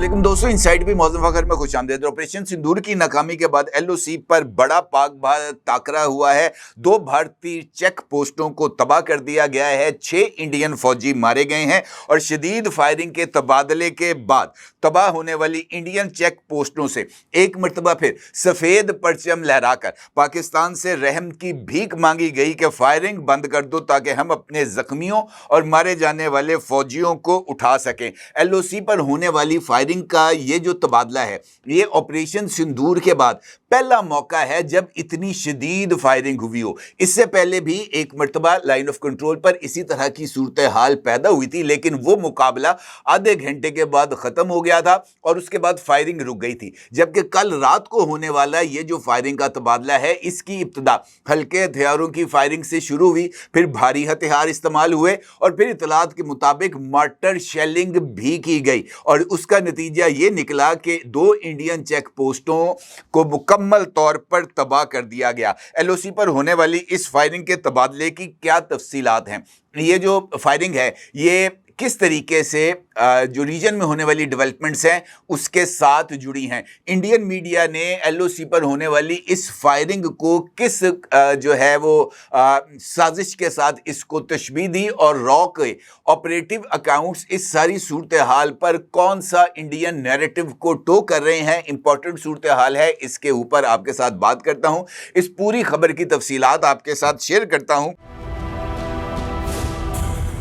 लेकिन दोस्तों इनसाइड भी मौसम फखर में खुश आमदेद। ऑपरेशन सिंदूर की नाकामी के बाद LOC पर बड़ा पाक भारत टाकरा हुआ है। 2 भारतीय चेक पोस्टों को तबाह कर दिया गया है। 6 इंडियन फौजी मारे गए हैं और शदीद फायरिंग के तबादले के बाद तबाह होने वाली इंडियन चेक पोस्टों से एक मरतबा फिर सफेद परचम लहराकर पाकिस्तान से रहम की भीख मांगी गई कि फायरिंग बंद कर दो ताकि हम अपने जख्मियों और मारे जाने वाले फौजियों को उठा सकें। LOC पर होने वाली फायरिंग का ये जो तबादला है, ये ऑपरेशन सिंदूर के बाद पहला मौका है जब इतनी शदीद फायरिंग हुई हो। इससे पहले भी एक मरतबा लाइन ऑफ कंट्रोल पर इसी तरह की सूरत हाल पैदा हुई थी, लेकिन वो मुकाबला आधे घंटे के बाद खत्म हो गया था और उसके बाद फायरिंग रुक गई थी। जबकि कल रात को होने वाला ये जो फायरिंग का तबादला है, इसकी इब्तिदा हल्के हथियारों की फायरिंग से शुरू हुई, फिर भारी हथियार इस्तेमाल हुए और फिर इतलात के मुताबिक मार्टर शेलिंग भी की गई और उसका नतीजा ये निकला कि 2 इंडियन चेक पोस्टों को मुकम्मल तौर पर तबाह कर दिया गया। LOC पर होने वाली इस फायरिंग के तबादले की क्या तफसीलात हैं, ये जो फायरिंग है ये किस तरीके से जो रीजन में होने वाली डेवलपमेंट्स हैं उसके साथ जुड़ी हैं। इंडियन मीडिया ने LOC पर होने वाली इस फायरिंग को किस जो है वो साजिश के साथ इसको तशबीह दी और रॉ के ऑपरेटिव अकाउंट्स इस सारी सूरत हाल पर कौन सा इंडियन नैरेटिव को टो कर रहे हैं, इंपॉर्टेंट सूरत हाल है, इसके ऊपर आपके साथ बात करता हूं। इस पूरी खबर की तफसीलात आपके साथ शेयर करता हूं।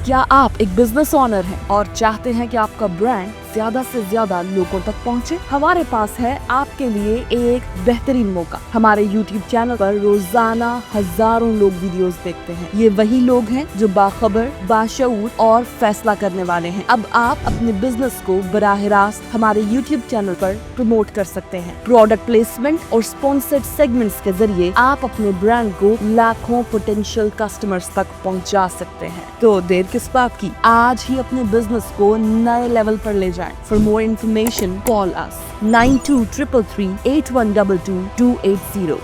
क्या आप एक बिजनेस ओनर हैं और चाहते हैं कि आपका ब्रांड ज्यादा से ज्यादा लोगों तक पहुंचे? हमारे पास है आपके लिए एक बेहतरीन मौका। हमारे YouTube चैनल पर रोजाना हजारों लोग वीडियोस देखते हैं। ये वही लोग हैं जो बाखबर, बाशऊर और फैसला करने वाले हैं। अब आप अपने बिजनेस को बराह रास्त हमारे YouTube चैनल पर प्रमोट कर सकते हैं। प्रोडक्ट प्लेसमेंट और स्पॉन्सर्ड सेगमेंट्स के जरिए आप अपने ब्रांड को लाखों पोटेंशियल कस्टमर्स तक पहुंचा सकते हैं। तो देर किस बात की, आज ही अपने बिजनेस को नए लेवल पर ले जाएं। For more information, call us 923338122280।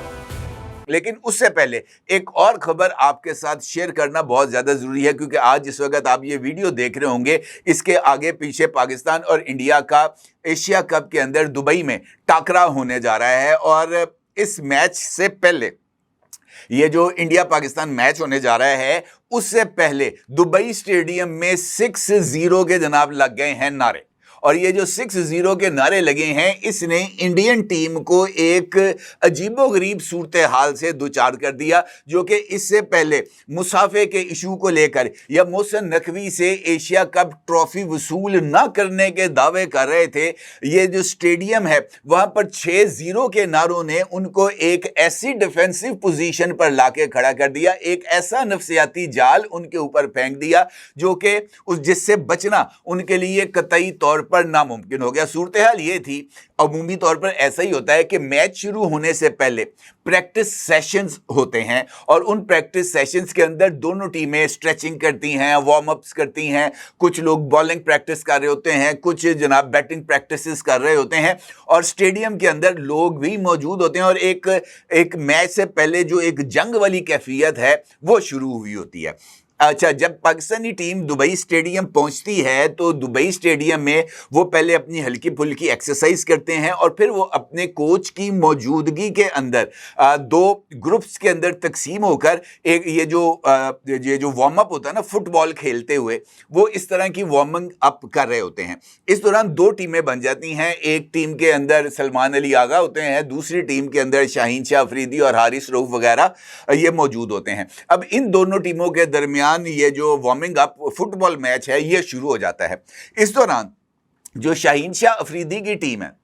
लेकिन उससे पहले एक और खबर आपके साथ शेयर करना बहुत ज़्यादा ज़रूरी है, क्योंकि आज जिस वक्त आप ये वीडियो देख रहे होंगे इसके आगे पीछे पाकिस्तान और इंडिया का एशिया कप के अंदर दुबई में टाकरा होने जा रहा है। और इस मैच से पहले, ये जो इंडिया पाकिस्तान मैच होने जा रहा है, उससे पहले दुबई स्टेडियम में 6-0 के जनाब लग गए हैं नारे। और ये जो 6-0 के नारे लगे हैं, इसने इंडियन टीम को एक अजीबोगरीब सूरत हाल से दुचार कर दिया, जो कि इससे पहले मुसाफे के इशू को लेकर या मोहसिन नकवी से एशिया कप ट्रॉफी वसूल ना करने के दावे कर रहे थे। ये जो स्टेडियम है वहां पर 6-0 के नारों ने उनको एक ऐसी डिफेंसिव पोजीशन पर लाके खड़ा कर दिया, एक ऐसा नफ्सियाती जाल उनके ऊपर फेंक दिया जो कि जिससे बचना उनके लिए कतई तौर पर नामुमकिन हो गया। सूरत हाल ये थी, अमूमी तौर पर ऐसा ही होता है कि मैच शुरू होने से पहले प्रैक्टिस सेशंस होते हैं और उन प्रैक्टिस सेशंस के अंदर दोनों टीमें स्ट्रेचिंग करती हैं, वार्म अप्स करती हैं, कुछ लोग बॉलिंग प्रैक्टिस कर रहे होते हैं, कुछ जनाब बैटिंग प्रैक्टिसेस कर रहे होते हैं और स्टेडियम के अंदर लोग भी मौजूद होते हैं और एक मैच से पहले जो एक जंग वाली कैफियत है वो शुरू हुई होती है। अच्छा, जब पाकिस्तानी टीम दुबई स्टेडियम पहुंचती है तो दुबई स्टेडियम में वो पहले अपनी हल्की फुल्की एक्सरसाइज करते हैं और फिर वो अपने कोच की मौजूदगी के अंदर 2 ग्रुप्स के अंदर तकसीम होकर एक ये जो वार्म अप होता है ना, फुटबॉल खेलते हुए, वो इस तरह की वार्मिंग अप कर रहे होते हैं। इस दौरान 2 टीमें बन जाती हैं। एक टीम के अंदर सलमान अली आगा होते हैं, दूसरी टीम के अंदर शाहीन शाह अफरीदी और हारिस रऊफ वगैरह ये मौजूद होते हैं। अब इन दोनों टीमों के दरमियान ये जो वार्मिंग अप फुटबॉल मैच है ये शुरू हो जाता है। इस दौरान जो शाहीन शाह अफरीदी की टीम है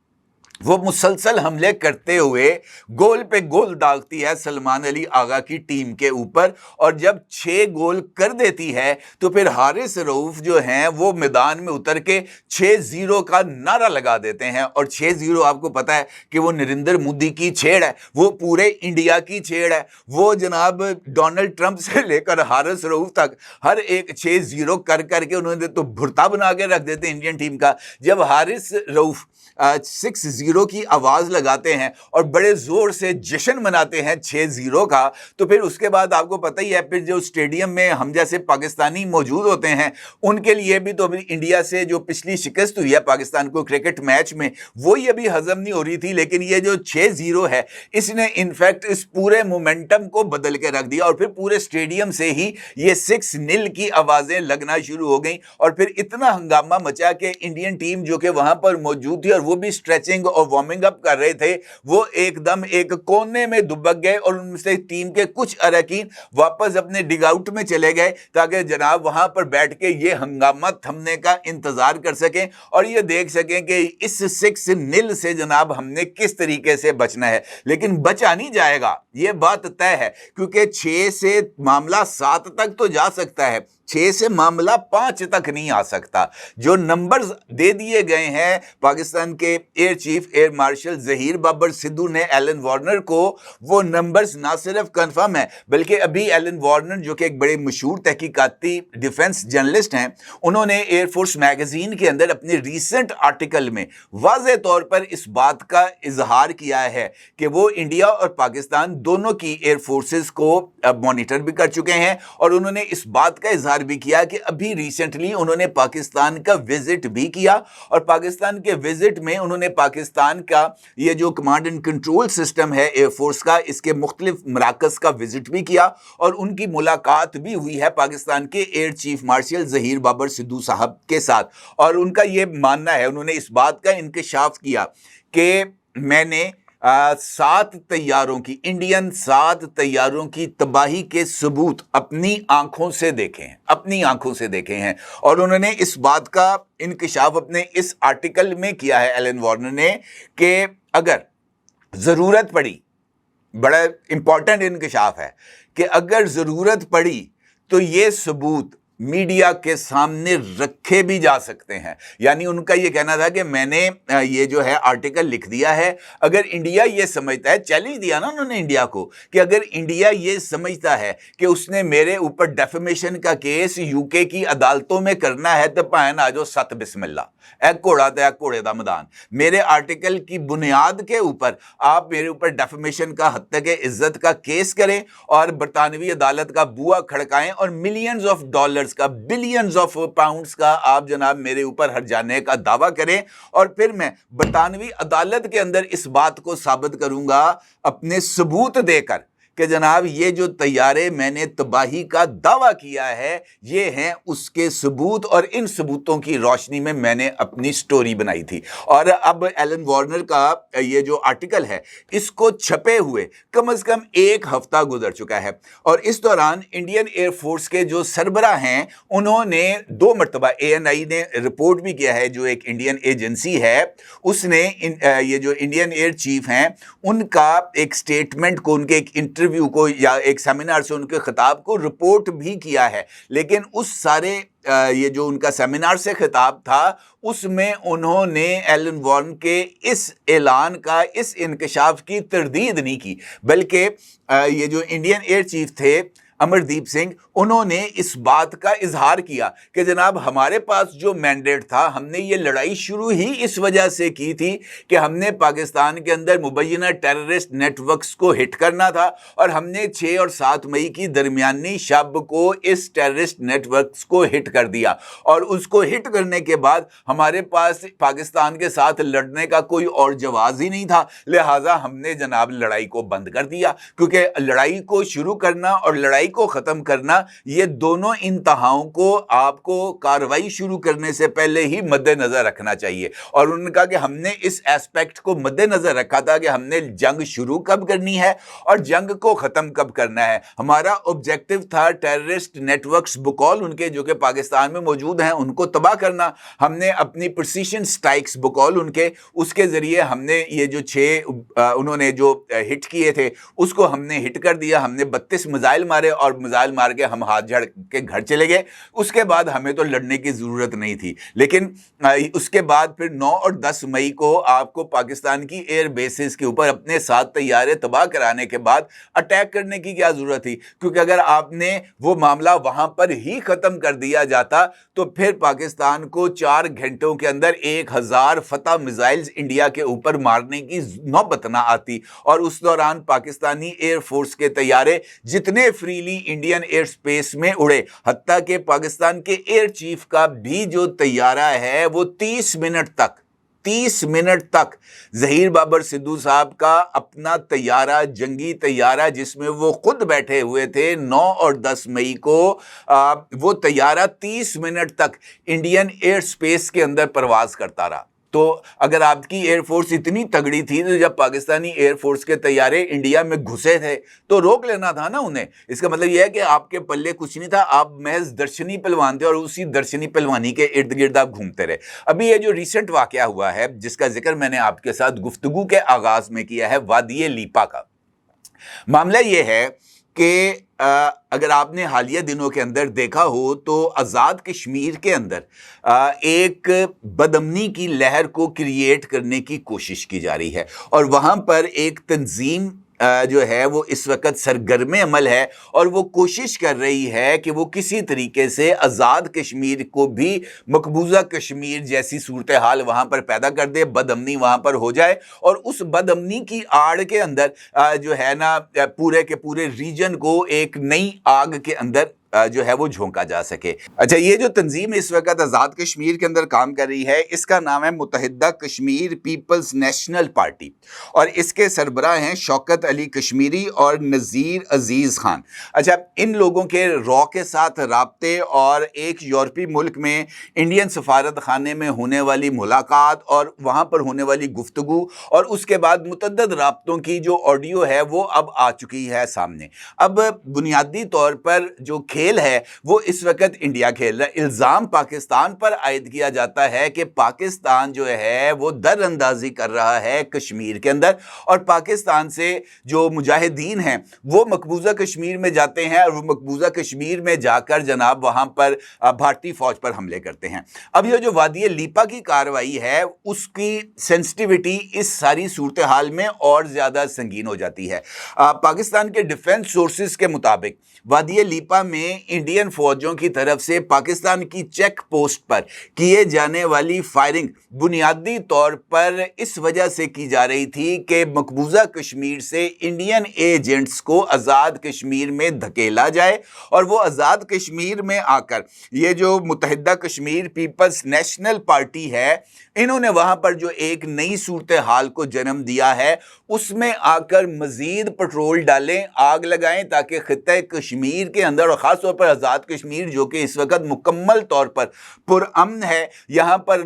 वो मुसलसल हमले करते हुए गोल पे गोल दागती है सलमान अली आगा की टीम के ऊपर और जब 6 गोल कर देती है तो फिर हारिस रऊफ जो हैं वो मैदान में उतर के 6-0 का नारा लगा देते हैं। और 6-0 आपको पता है कि वो नरेंद्र मोदी की छेड़ है, वो पूरे इंडिया की छेड़ है। वो जनाब डोनाल्ड ट्रंप से लेकर हारिस रऊफ तक हर एक 6-0 कर करके उन्होंने तो भुर्ता बना के रख देते इंडियन टीम का। जब हारिस रऊफ 6-0 6-0 की आवाज लगाते हैं और बड़े जोर से जश्न मनाते हैं 6-0 का, तो फिर उसके बाद आपको पता ही है फिर जो स्टेडियम में हम जैसे पाकिस्तानी मौजूद होते हैं उनके लिए भी तो अभी इंडिया से जो पिछली शिकस्त हुई है पाकिस्तान को क्रिकेट मैच में वो ही अभी हजम नहीं हो रही थी, लेकिन ये जो 6-0 है इसने इनफैक्ट इस पूरे मोमेंटम को बदल के रख दिया और फिर पूरे स्टेडियम से ही ये 6-0 की आवाजें लगना शुरू हो गई और फिर इतना हंगामा मचा कि इंडियन टीम जो कि वहां पर मौजूद थी और वो भी स्ट्रेचिंग और वार्मिंग अप कर रहे थे वो एकदम एक कोने में दुबक गए और उनसे टीम के कुछ अरकान वापस अपने डिग आउट में चले गए ताकि जनाब वहां पर बैठ के ये हंगामा थमने का इंतजार कर सकें और ये देख सकें कि इस 6-0 से जनाब हमने किस तरीके से बचना है। लेकिन बचा नहीं जाएगा, ये बात तय है, क्योंकि 6 से मामला 7 तक तो जा सकता है, 6 से मामला 5 तक नहीं आ सकता। जो नंबर्स दे दिए गए हैं पाकिस्तान के air chief air marshal Zaheer Babar Sidhu ने एलन वार्नर को, वो नंबर्स ना सिर्फ कंफर्म है बल्कि अभी एलन वार्नर जो कि एक बड़े मशहूर तहकीकाती डिफेंस जर्नलिस्ट हैं, उन्होंने एयरफोर्स मैगजीन के अंदर अपने रीसेंट आर्टिकल में वाज़ेह तौर पर इस बात का इजहार किया है कि वो इंडिया और पाकिस्तान दोनों की एयर फोर्सेस को मॉनिटर भी कर चुके हैं और उन्होंने इस बात का इजहार भी किया कि अभी रिसेंटली उन्होंने पाकिस्तान का विजिट भी किया और पाकिस्तान के विजिट में उन्होंने पाकिस्तान का ये जो कमांड एंड कंट्रोल सिस्टम है एयरफोर्स का, इसके मुख्तलिफ मराकज़ का विजिट भी किया और उनकी मुलाकात भी हुई है पाकिस्तान के air chief marshal Zaheer Babar Sidhu साहब के साथ। और उनका ये मानना है, उन्होंने इस बात का इंकशाफ किया कि मैंने 7 तैयारों की, इंडियन 7 तैयारों की तबाही के सबूत अपनी आंखों से देखे हैं, अपनी आंखों से देखे हैं। और उन्होंने इस बात का इंकशाफ अपने इस आर्टिकल में किया है एलन वार्नर ने कि अगर ज़रूरत पड़ी, बड़ा इंपॉर्टेंट इंकशाफ है कि अगर ज़रूरत पड़ी तो ये सबूत मीडिया के सामने रखे भी जा सकते हैं। यानी उनका ये कहना था कि मैंने ये जो है आर्टिकल लिख दिया है, अगर इंडिया ये समझता है, चैलेंज दिया ना उन्होंने इंडिया को, कि अगर इंडिया ये समझता है कि उसने मेरे ऊपर डेफेमेशन का केस यूके की अदालतों में करना है तो भान आ जाओ, सत बिस्मिल्ला, एक घोड़ा तो एक घोड़े का मैदान। मेरे आर्टिकल की बुनियाद के ऊपर आप मेरे ऊपर डेफेमेशन का, हत्या इज्जत का केस करें और बरतानवी अदालत का बुआ खड़काएं और मिलियंस ऑफ डॉलर्स का, बिलियंस ऑफ पाउंड्स का आप जनाब मेरे ऊपर हर्जाने का दावा करें और फिर मैं बरतानवी अदालत के अंदर इस बात को साबित करूंगा अपने सबूत देकर कि जनाब ये जो तैयारे मैंने तबाही का दावा किया है ये हैं उसके सबूत, और इन सबूतों की रोशनी में मैंने अपनी स्टोरी बनाई थी। और अब एलन वार्नर का ये जो आर्टिकल है इसको छपे हुए कम से कम 1 हफ्ता गुजर चुका है और इस दौरान इंडियन एयरफोर्स के जो सरबराह हैं उन्होंने 2 मरतबा, ANI ने रिपोर्ट भी किया है जो एक इंडियन एजेंसी है, उसने ये जो इंडियन एयर चीफ हैं उनका एक स्टेटमेंट को, उनके एक इंटरव्यू को या एक सेमिनार से उनके खिताब को रिपोर्ट भी किया है। लेकिन उस सारे ये जो उनका सेमिनार से खिताब था उसमें उन्होंने एलन वार्नर के इस ऐलान का, इस इंकशाफ की तरदीद नहीं की, बल्कि ये जो इंडियन एयर चीफ थे अमरदीप सिंह, उन्होंने इस बात का इजहार किया कि जनाब हमारे पास जो मैंडेट था, हमने ये लड़ाई शुरू ही इस वजह से की थी कि हमने पाकिस्तान के अंदर मुबैना टेररिस्ट नेटवर्क्स को हिट करना था और हमने 6 और 7 मई की दरमियानी शब को इस टेररिस्ट नेटवर्क्स को हिट कर दिया और उसको हिट करने के बाद हमारे पास पाकिस्तान के साथ लड़ने का कोई और जवाब ही नहीं था, लिहाजा हमने जनाब लड़ाई को बंद कर दिया, क्योंकि लड़ाई को शुरू करना और लड़ाई को खत्म करना ये दोनों इंतहाओं को आपको कार्रवाई शुरू करने से पहले ही मद्देनजर रखना चाहिए। और उन्होंने कहा कि हमने इस एस्पेक्ट को मद्देनजर रखा था कि हमने जंग शुरू कब करनी है और जंग को खत्म कब करना है। हमारा ऑब्जेक्टिव था टेररिस्ट नेटवर्क्स बकौल उनके जो कि पाकिस्तान में मौजूद हैं उनको तबाह करना। हमने अपनी प्रिसीशन स्ट्राइक्स बकौल उनके, उसके जरिए हमने ये जो 6 उन्होंने जो हिट किए थे उसको हमने हिट कर दिया। हमने 32 मिसाइल मारे اور میزائل مار کے ہم ہاتھ جھڑ کے گھر چلے گئے. اس کے بعد ہمیں تو لڑنے کی ضرورت نہیں تھی. لیکن اس کے بعد پھر 9 اور 10 مئی کو آپ کو پاکستان کی ایئر بیسز کے اوپر اپنے 7 طیارے تباہ کرانے کے بعد اٹیک کرنے کی کیا ضرورت تھی؟ کیونکہ اگر آپ نے وہ معاملہ وہاں پر ہی ختم کر دیا جاتا تو پھر پاکستان کو 4 گھنٹوں کے اندر 1000 فتح میزائلز انڈیا کے اوپر مارنے کی نوبت نہ آتی. اور اس دوران پاکستانی ایئر فورس کے طیارے جتنے فریلی انڈین ایئر سپیس میں اڑے، حتیٰ کہ پاکستان کے ایئر چیف کا بھی جو طیارہ ہے وہ 30 منٹ تک ظہیر بابر سدھو صاحب کا اپنا طیارہ، جنگی طیارہ جس میں وہ خود بیٹھے ہوئے تھے، 9 اور 10 مئی کو وہ طیارہ 30 منٹ تک انڈین ایئر سپیس کے اندر پرواز کرتا رہا. تو اگر آپ کی ایئر فورس اتنی تگڑی تھی تو جب پاکستانی ایئر فورس کے طیارے انڈیا میں گھسے تھے تو روک لینا تھا نا انہیں. اس کا مطلب یہ ہے کہ آپ کے پلے کچھ نہیں تھا، آپ محض درشنی پہلوان تھے اور اسی درشنی پہلوانی کے ارد گرد آپ گھومتے رہے. ابھی یہ جو ریسنٹ واقعہ ہوا ہے جس کا ذکر میں نے آپ کے ساتھ گفتگو کے آغاز میں کیا ہے، وادی لیپا کا معاملہ یہ ہے کہ اگر آپ نے حالیہ دنوں کے اندر دیکھا ہو تو آزاد کشمیر کے اندر ایک بدامنی کی لہر کو کریٹ کرنے کی کوشش کی جا رہی ہے، اور وہاں پر ایک تنظیم جو ہے وہ اس وقت سرگرم عمل ہے اور وہ کوشش کر رہی ہے کہ وہ کسی طریقے سے آزاد کشمیر کو بھی مقبوضہ کشمیر جیسی صورتحال وہاں پر پیدا کر دے، بد امنی وہاں پر ہو جائے، اور اس بد امنی کی آڑ کے اندر جو ہے نا پورے کے پورے ریجن کو ایک نئی آگ کے اندر جو ہے وہ جھونکا جا سکے. اچھا، یہ جو تنظیم اس وقت آزاد کشمیر کے اندر کام کر رہی ہے اس کا نام ہے متحدہ کشمیر پیپلز نیشنل پارٹی، اور اس کے سربراہ ہیں شوکت علی کشمیری اور نذیر عزیز خان. اچھا، ان لوگوں کے را کے ساتھ رابطے اور ایک یورپی ملک میں انڈین سفارت خانے میں ہونے والی ملاقات اور وہاں پر ہونے والی گفتگو اور اس کے بعد متعدد رابطوں کی جو آڈیو ہے وہ اب آ چکی ہے سامنے. اب بنیادی طور پر جو کھیل ہے وہ اس وقت انڈیا کھیل رہا ہے. الزام پاکستان پر عائد کیا جاتا ہے کہ پاکستان جو ہے وہ در اندازی کر رہا ہے کشمیر کے اندر، اور پاکستان سے جو مجاہدین ہیں وہ مقبوضہ کشمیر میں جاتے ہیں اور وہ مقبوضہ کشمیر میں جا کر جناب وہاں پر بھارتی فوج پر حملے کرتے ہیں. اب یہ جو وادی لیپا کی کارروائی ہے اس کی سینسٹیوٹی اس ساری صورتحال میں اور زیادہ سنگین ہو جاتی ہے. پاکستان کے ڈیفنس سورسز کے مطابق وادی لیپا میں انڈین فوجوں کی طرف سے پاکستان کی چیک پوسٹ پر کیے جانے والی فائرنگ بنیادی طور پر اس وجہ سے کی جا رہی تھی کہ مقبوضہ کشمیر سے انڈین ایجنٹس کو آزاد کشمیر میں دھکیلا جائے، اور وہ آزاد کشمیر میں آ کر یہ جو متحدہ کشمیر پیپلز نیشنل پارٹی ہے انہوں نے وہاں پر جو ایک نئی صورتحال کو جنم دیا ہے اس میں آ کر مزید پٹرول ڈالیں، آگ لگائیں، تاکہ خطہ کشمیر کے اندر اور خاص طور پر آزاد کشمیر جو کہ اس وقت مکمل طور پر پرامن ہے، یہاں پر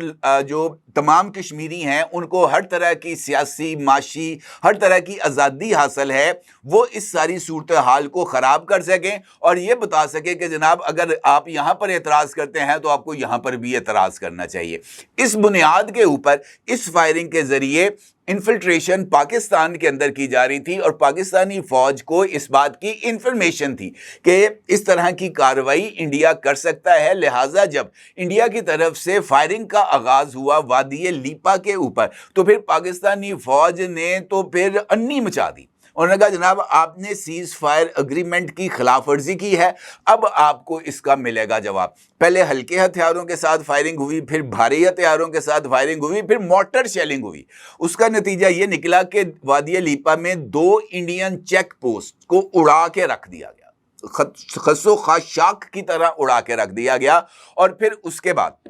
جو تمام کشمیری ہیں ان کو ہر طرح کی سیاسی، معاشی، ہر طرح کی آزادی حاصل ہے، وہ اس ساری صورتحال کو خراب کر سکیں اور یہ بتا سکیں کہ جناب اگر آپ یہاں پر اعتراض کرتے ہیں تو آپ کو یہاں پر بھی اعتراض کرنا چاہیے. اس بنیاد کے اوپر اس فائرنگ کے ذریعے انفلٹریشن پاکستان کے اندر کی جا رہی تھی، اور پاکستانی فوج کو اس بات کی انفارمیشن تھی کہ اس طرح کی کارروائی انڈیا کر سکتا ہے. لہٰذا جب انڈیا کی طرف سے فائرنگ کا آغاز ہوا وادی لیپا کے اوپر تو پھر پاکستانی فوج نے تو پھر انی مچا دی. انہوں نے کہا جناب آپ نے سیز فائر اگریمنٹ کی خلاف ورزی کی ہے، اب آپ کو اس کا ملے گا جواب. پہلے ہلکے ہتھیاروں کے ساتھ فائرنگ ہوئی، پھر بھاری ہتھیاروں کے ساتھ فائرنگ ہوئی، پھر مارٹر شیلنگ ہوئی. اس کا نتیجہ یہ نکلا کہ وادی لیپا میں 2 انڈین چیک پوسٹ کو اڑا کے رکھ دیا گیا، خس و خاشاک کی طرح اڑا کے رکھ دیا گیا. اور پھر اس کے بعد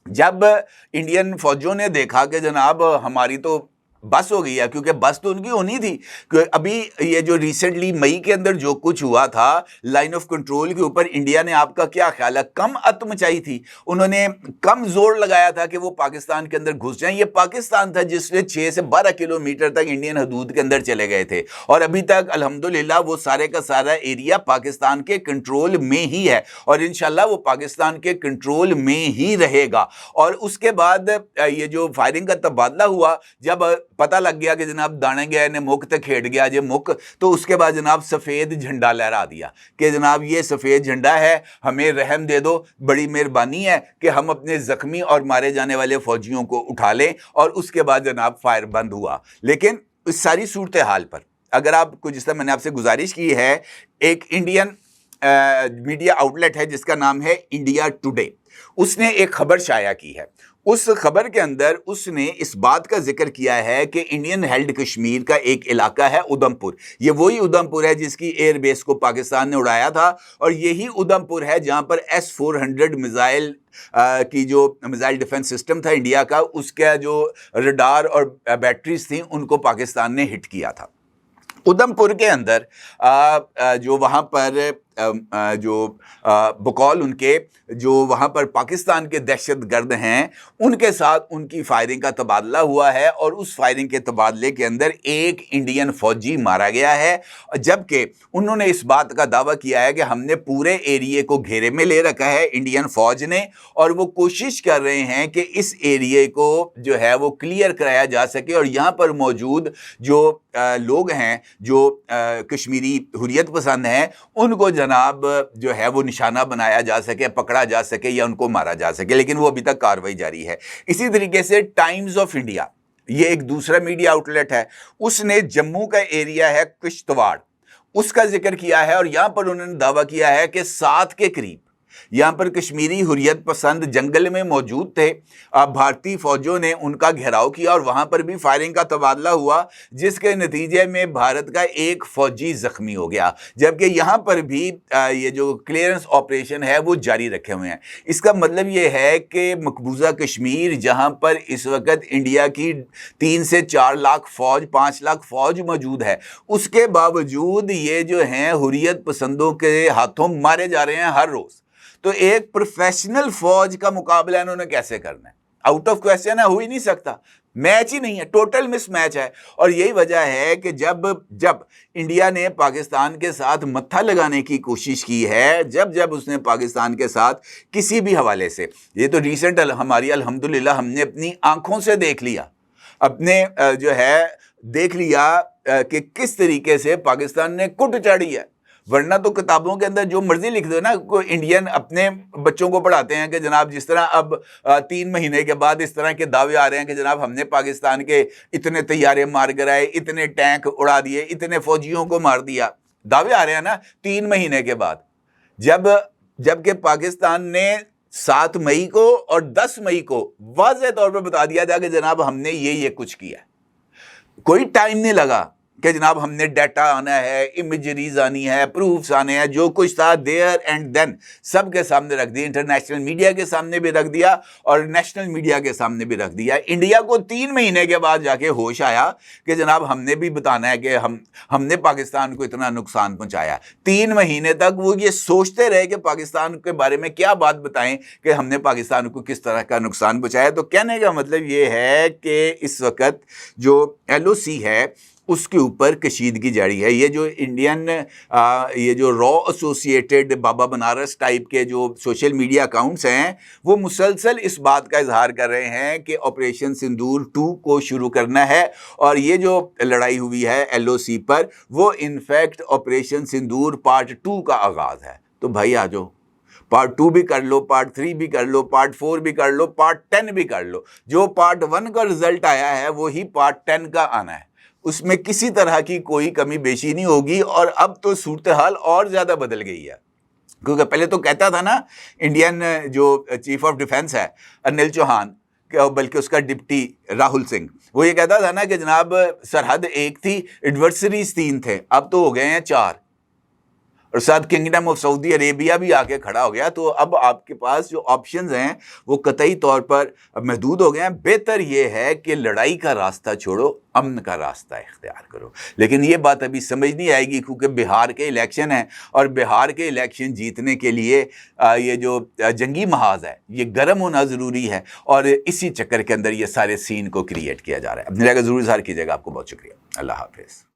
جب انڈین فوجوں نے دیکھا کہ جناب ہماری تو بس ہو گئی ہے، کیونکہ بس تو ان کی ہونی تھی کہ ابھی یہ جو ریسنٹلی مئی کے اندر جو کچھ ہوا تھا لائن آف کنٹرول کے اوپر، انڈیا نے آپ کا کیا خیال ہے کم ات مچائی تھی، انہوں نے کم زور لگایا تھا کہ وہ پاکستان کے اندر گھس جائیں. یہ پاکستان تھا جس نے 6 سے 12 کلومیٹر تک انڈین حدود کے اندر چلے گئے تھے، اور ابھی تک الحمدللہ وہ سارے کا سارا ایریا پاکستان کے کنٹرول میں ہی ہے، اور انشاءاللہ وہ پاکستان کے کنٹرول میں ہی رہے گا. اور اس کے بعد یہ جو فائرنگ کا تبادلہ ہوا، جب पता लग गया कि जनाब दाने गए ने मुख ते खेड़ गया जे मुख, तो उसके बाद जनाब सफ़ेद झंडा लहरा दिया कि जनाब ये सफ़ेद झंडा है, हमें रहम दे दो, बड़ी मेहरबानी है कि हम अपने ज़ख्मी और मारे जाने वाले फ़ौजियों को उठा लें। और उसके बाद जनाब फायर बंद हुआ। लेकिन इस सारी सूरत हाल पर अगर आपको, जिस तरह मैंने आपसे गुजारिश की है, एक इंडियन मीडिया आउटलेट है जिसका नाम है इंडिया टुडे, उसने एक खबर शाया की है। उस खबर के अंदर उसने इस बात का जिक्र किया है कि इंडियन हेल्ड कश्मीर का एक इलाका है उधमपुर, ये वही उधमपुर है जिसकी एयर बेस को पाकिस्तान ने उड़ाया था, और यही उधमपुर है जहां पर S-400 मिसाइल की जो मिसाइल डिफेंस सिस्टम था इंडिया का, उसका जो रडार और बैटरीज थी उनको पाकिस्तान ने हिट किया था। उधमपुर के अंदर जो वहाँ पर जो बकौल उनके जो वहाँ पर पाकिस्तान के दहशतगर्द हैं उनके साथ उनकी फायरिंग का तबादला हुआ है, और उस फायरिंग के तबादले के अंदर एक इंडियन फौजी मारा गया है, जबकि उन्होंने इस बात का दावा किया है कि हमने पूरे एरिए को घेरे में ले रखा है इंडियन फौज ने, और वो कोशिश कर रहे हैं कि इस एरिए को जो है वो क्लियर कराया जा सके, और यहाँ पर मौजूद जो लोग हैं जो कश्मीरी हुर्रियत पसंद हैं उनको जनाब जो है वो निशाना बनाया जा सके, पकड़ा जा सके या उनको मारा जा सके, लेकिन वो अभी तक कार्रवाई जारी है। इसी तरीके से टाइम्स ऑफ इंडिया, ये एक दूसरा मीडिया आउटलेट है, उसने जम्मू का एरिया है किश्तवाड़, उसका जिक्र किया है, और यहां पर उन्होंने दावा किया है कि 7 के करीब यहाँ पर कश्मीरी हुर्रियत पसंद जंगल में मौजूद थे। भारतीय फौजों ने उनका घेराव किया और वहाँ पर भी फायरिंग का तबादला हुआ, जिसके नतीजे में भारत का एक फौजी जख्मी हो गया, जबकि यहाँ पर भी ये जो क्लियरेंस ऑपरेशन है वो जारी रखे हुए हैं। इसका मतलब ये है कि मकबूजा कश्मीर जहाँ पर इस वक्त इंडिया की 3 से 4 लाख फौज, 5 लाख फौज मौजूद है, उसके बावजूद ये जो हैं हुर्रियत पसंदों के हाथों मारे जा रहे हैं हर रोज़। तो एक प्रोफेशनल फौज का मुकाबला इन्होंने कैसे करना है? आउट ऑफ क्वेश्चन है, हो ही नहीं सकता, मैच ही नहीं है, टोटल मिस मैच है। और यही वजह है कि जब इंडिया ने पाकिस्तान के साथ मत्था लगाने की कोशिश की है, जब उसने पाकिस्तान के साथ किसी भी हवाले से, ये तो रिसेंट हमारी अल्हम्दुलिल्लाह हमने अपनी आंखों से देख लिया, अपने जो है देख लिया कि किस तरीके से पाकिस्तान ने कुट चाड़ी है। वरना तो किताबों के अंदर जो मर्जी लिख दो ना, कोई इंडियन अपने बच्चों को पढ़ाते हैं कि जनाब जिस तरह अब 3 महीने के बाद इस तरह के दावे आ रहे हैं कि जनाब हमने पाकिस्तान के इतने तैयारे मार गिराए, इतने टैंक उड़ा दिए, इतने फौजियों को मार दिया, दावे आ रहे हैं ना 3 महीने के बाद, जबकि पाकिस्तान ने 7 मई को और 10 मई को वाज़ेह तौर पर बता दिया था कि जनाब हमने ये कुछ किया। कोई टाइम नहीं लगा कि जनाब हमने डाटा आना है, इमेजरीज आनी है, प्रूफ्स आने हैं, जो कुछ था देयर एंड देन सब के सामने रख दिया, इंटरनेशनल मीडिया के सामने भी रख दिया और नेशनल मीडिया के सामने भी रख दिया। इंडिया को 3 महीने के बाद जाके होश आया कि जनाब हमने भी बताना है कि हमने पाकिस्तान को इतना नुकसान पहुंचाया। 3 महीने तक वो ये सोचते रहे कि पाकिस्तान के बारे में क्या बात बताएं कि हमने पाकिस्तान को किस तरह का नुकसान पहुंचाया। तो कहने का मतलब ये है कि इस वक्त जो LOC है उसके ऊपर कशीदगी जारी है। ये जो इंडियन ये जो रॉ एसोसिएटेड बाबा बनारस टाइप के जो सोशल मीडिया अकाउंट्स हैं वो मुसलसल इस बात का इजहार कर रहे हैं कि ऑपरेशन सिंदूर 2 को शुरू करना है, और ये जो लड़ाई हुई है LOC पर वो इनफैक्ट ऑपरेशन सिंदूर पार्ट 2 का आगाज़ है। तो भाई आ जाओ, पार्ट 2 भी कर लो, पार्ट 3 भी कर लो, पार्ट 4 भी कर लो, पार्ट 10 भी कर लो। जो पार्ट 1 का रिजल्ट आया है वही पार्ट 10 का आना है, उसमें किसी तरह की कोई कमी बेशी नहीं होगी। और अब तो सूरत हाल और ज़्यादा बदल गई है, क्योंकि पहले तो कहता था ना इंडियन जो चीफ ऑफ डिफेंस है अनिल चौहान, बल्कि उसका डिप्टी राहुल सिंह, वो ये कहता था ना कि जनाब सरहद 1 थी, एडवर्सरीज 3 थे, अब तो हो गए हैं 4, और साथ किंगडम ऑफ सऊदी अरेबिया भी आके खड़ा हो गया। तो अब आपके पास जो ऑप्शंस हैं वो कतई तौर पर महदूद हो गए हैं। बेहतर ये है कि लड़ाई का रास्ता छोड़ो, अमन का रास्ता इख्तियार करो। लेकिन ये बात अभी समझ नहीं आएगी क्योंकि बिहार के इलेक्शन हैं, और बिहार के इलेक्शन जीतने के लिए ये जो जंगी महाज है ये गर्म होना ज़रूरी है, और इसी चक्कर के अंदर ये सारे सीन को क्रिएट किया जा रहा है। अपनी जगह ज़रूर इज़हार कीजिएगा। आपको बहुत शुक्रिया। अल्लाह हाफिज़।